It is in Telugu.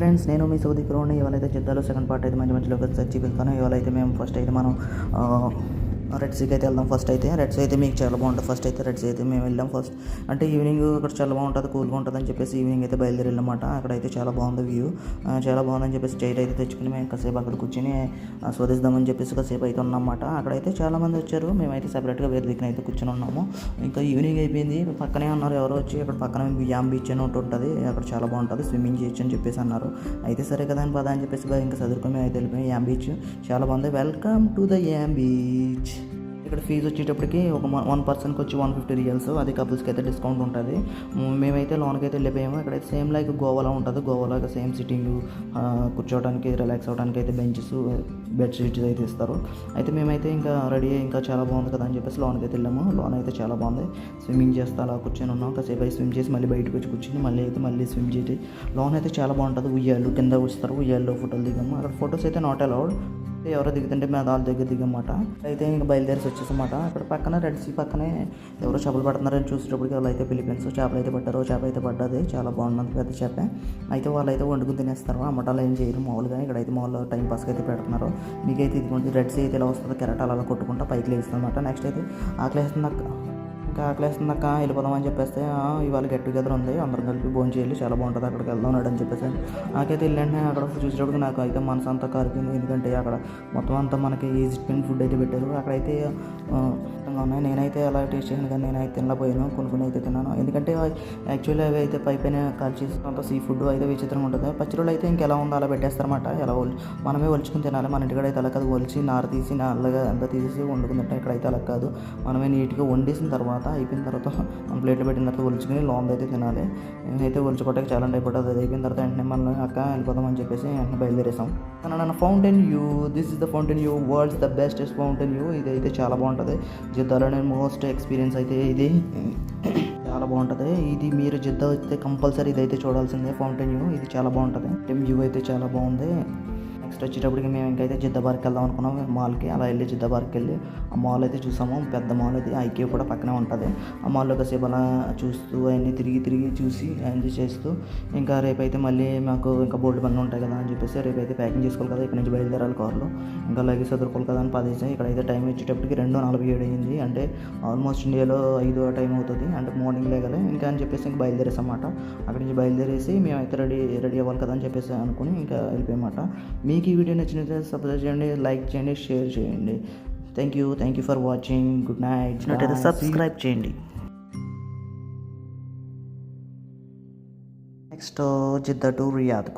ఫ్రెండ్స్, నేను మీ సౌదీ క్రోని. ఇవాళైతే జిద్దాలో సెకండ్ పార్ట్ అయితే మంచి మంచి లొకేషన్స్ వచ్చి వెళ్తాను. ఇవాళైతే మేము ఫస్ట్ అయితే మనం రెడ్ సీకి అయితే వెళ్దాం. ఫస్ట్ అయితే రెడ్ సీ అయితే మీకు చాలా బాగుంటుంది. ఫస్ట్ అయితే రెడ్ సీ అయితే మేము వెళ్ళాం. ఫస్ట్ అంటే ఈవినింగ్ అక్కడ చాలా బాగుంటుంది, కూల్గా ఉంటుంది అని చెప్పేసి ఈవినింగ్ అయితే బయలుదేరి వెళ్ళమాట. అక్కడైతే చాలా బాగుంది వ్యూ, చాలా బాగుందని చెప్పేసి చైర్ అయితే తెచ్చుకుని మేము కాసేపు అక్కడ కూర్చొని ఆస్వాదిద్దామని చెప్పేసి కాసేపు అయితే ఉన్నమాట. అక్కడైతే చాలా మంది వచ్చారు. మేమైతే సెపరేట్గా వేరే దిక్కున అయితే కూర్చొని ఉన్నాము. ఇంకా ఈవినింగ్ అయిపోయింది. పక్కనే ఉన్నారు ఎవరో వచ్చి, అక్కడ పక్కన యామ్ బీచ్ అని ఒకటి ఉంటుంది, అక్కడ చాలా బాగుంటుంది, స్విమ్మింగ్ చేయొచ్చు అని చెప్పేసి అన్నారు. అయితే సరే కదా అని పదా అని చెప్పేసి ఇంకా చదువుకొని మేము అయితే వెళ్ళిపోయాం. యామ్ బీచ్ చాలా బాగుంది. Welcome to the yam beach. ఇక్కడ ఫీజు వచ్చేటప్పటికి ఒక 1 పర్సన్కి వచ్చి 150 రియల్స్, అది కపుల్స్కి అయితే డిస్కౌంట్ ఉంటుంది. మేమైతే లోన్కి అయితే వెళ్ళిపోయాము. ఇక్కడైతే సేమ్ లైక్ గోవాలో ఉంటుంది. గోవాలో సేమ్ సిట్టింగ్, కూర్చోవడానికి, రిలాక్స్ అవ్వడానికి అయితే బెంచెస్, బెడ్ షీట్స్ అయితే ఇస్తారు. అయితే మేమైతే ఇంకా రెడీ అయ్యి ఇంకా చాలా బాగుంది కదా అని చెప్పేసి లోన్కి అయితే వెళ్ళాము. లోన్ అయితే చాలా బాగుంది. స్విమ్మింగ్ చేస్తే అలా కూర్చొని ఉన్నాం. కాసేపు అయితే స్విమ్ చేసి మళ్ళీ బయటకు వచ్చి కూర్చొని మళ్ళీ స్విమ్ చేసి లోన్ అయితే చాలా బాగుంటుంది. ఉయ్యాలు కింద వస్తారు, ఉయ్యాల్లో ఫోటోలు దిగాము. అక్కడ ఫొటోస్ అయితే నాట్ అలౌడ్, ఎవరో దిగుతుంటే మేము వాళ్ళ దగ్గర దిగమాట. అయితే ఇంకా బయలుదేరి వచ్చేసమాట. అక్కడ పక్కన రెడ్ సీ పక్కనే ఎవరో చేపలు పడుతున్నారని చూసేటప్పటికి వాళ్ళు అయితే ఫిలిపీన్స్ చేపలు అయితే పట్టారు. చేప అయితే పడ్డది, చాలా బాగున్నది పెద్ద చేప. అయితే వాళ్ళు అయితే వండుకుని తినేస్తారు. అమ్మటాలు ఏం చేయరు మామూలుగా. ఇక్కడైతే మామూలుగా టైం పాస్కి అయితే పెడుతున్నారు. మీకైతే ఇది రెడ్ సీ అయితే ఇలా వస్తుంది, కెరటాలు అలా కొట్టుకుంటా పైకి లేస్తుంది అనమాట. నెక్స్ట్ అయితే ఆకలేస్తుందక్క వెళ్ళిపోదామని చెప్పేస్తే ఇవాళ గెట్ టుగెదర్ ఉంది, అందరం కలిపి భోజనం చేయాలి, చాలా బాగుంటుంది, అక్కడికి వెళ్దాం అని చెప్పేసి నాకైతే వెళ్ళండి. అక్కడ చూసేటప్పుడు నాకు అయితే మనసు అంతా కారిపోయింది. ఎందుకంటే అక్కడ మొత్తం అంతా మనకి ఈజిప్షియన్ ఫుడ్ అయితే పెట్టారు. అక్కడైతే ఉన్నాయి. నేనైతే అలా టేస్ట్ చేసాను, కానీ నేనైతే తినలేకపోయాను. కొన్ని అయితే తిన్నాను. ఎందుకంటే యాక్చువల్లీ అవి అయితే పైపైన కాల్చి అంత సీ ఫుడ్ అయితే విచిత్రంగా ఉంటుంది. పచ్చిరోళ్ళు అయితే ఇంకెలా ఉందో అలా పెట్టేస్తారన్నమాట. ఎలా మనమే ఒలుచుకుని తినాలి. మన ఇంటికాడ అయితే అలా కాదు, ఒలిచి నార తీసి నల్లగా అంతా తీసేసి వండుకుంటే ఇక్కడైతే అలా కాదు. మనమే నీట్గా వండేసిన తర్వాత అయిపోయిన తర్వాత మన ప్లేట్లో పెట్టిన తర్వాత ఒలుచుకుని లోన్ అయితే తినాలి. నేనైతే ఒలుచుకోవడానికి చాలా అయిపోతుంది. అది అయిపోయిన తర్వాత వెంటనే మనం అక్క వెళ్ళిపోదామని చెప్పేసి వెంటనే బయలుదేరేసాం. నన్ను fountain view, this is the fountain view, world's the bestest fountain view. ఇది అయితే చాలా బాగుంటుంది. జిద్దాలో నేను మోస్ట్ ఎక్స్పీరియన్స్ అయితే ఇది చాలా బాగుంటుంది. ఇది మీరు జిద్దా వస్తే కంపల్సరీ ఇదైతే చూడాల్సిందే, ఫౌంటైన్ వ్యూ. ఇది చాలా బాగుంటుంది. వ్యూ అయితే చాలా బాగుంది. నెక్స్ట్ వచ్చేటప్పటికి మేము ఇంకైతే జిద్దా పార్క్ వెళ్దాం అనుకున్నాం, మాల్కి. అలా వెళ్ళి జిద్దా పార్క్ వెళ్ళి ఆ మాల్ అయితే చూసాము. పెద్ద మాల్ అది, ఐక్యూ కూడా పక్కనే ఉంటుంది. ఆ మాల్లో కాసేపు అలా చూస్తూ అవన్నీ తిరిగి చూసి ఎంజాయ్ చేస్తూ ఇంకా రేపైతే మళ్ళీ మాకు ఇంకా బోర్డు పనులు ఉంటాయి కదా అని చెప్పేసి రేపైతే ప్యాకింగ్ చేసుకోవాలి కదా, ఇక్కడ నుంచి బయలుదేరాలి కార్లో. ఇంకా లగేజ్ చదువుకోవాలి కదా అని పదేసాం. ఇక్కడైతే టైం వచ్చేటప్పటికి 2:47 అయింది. అంటే ఆల్మోస్ట్ ఇండియాలో 5 టైం అవుతుంది, అంటే మార్నింగ్ లేగలే ఇంకా అని చెప్పేసి ఇంకా బయలుదేరేసాం అన్నమాట. అక్కడి నుంచి బయలుదేరేసి మేమైతే రెడీ అవ్వాలి కదా అని చెప్పేసి అనుకుని ఇంకా వెళ్ళిపోయామాట. మీకు ఈ వీడియో నచ్చినట్లయితే సబ్స్క్రైబ్ చేయండి, లైక్ చేయండి, షేర్ చేయండి. Thank you for watching. Good night. Subscribe చేయండి. Next Jeddah to Riyadh.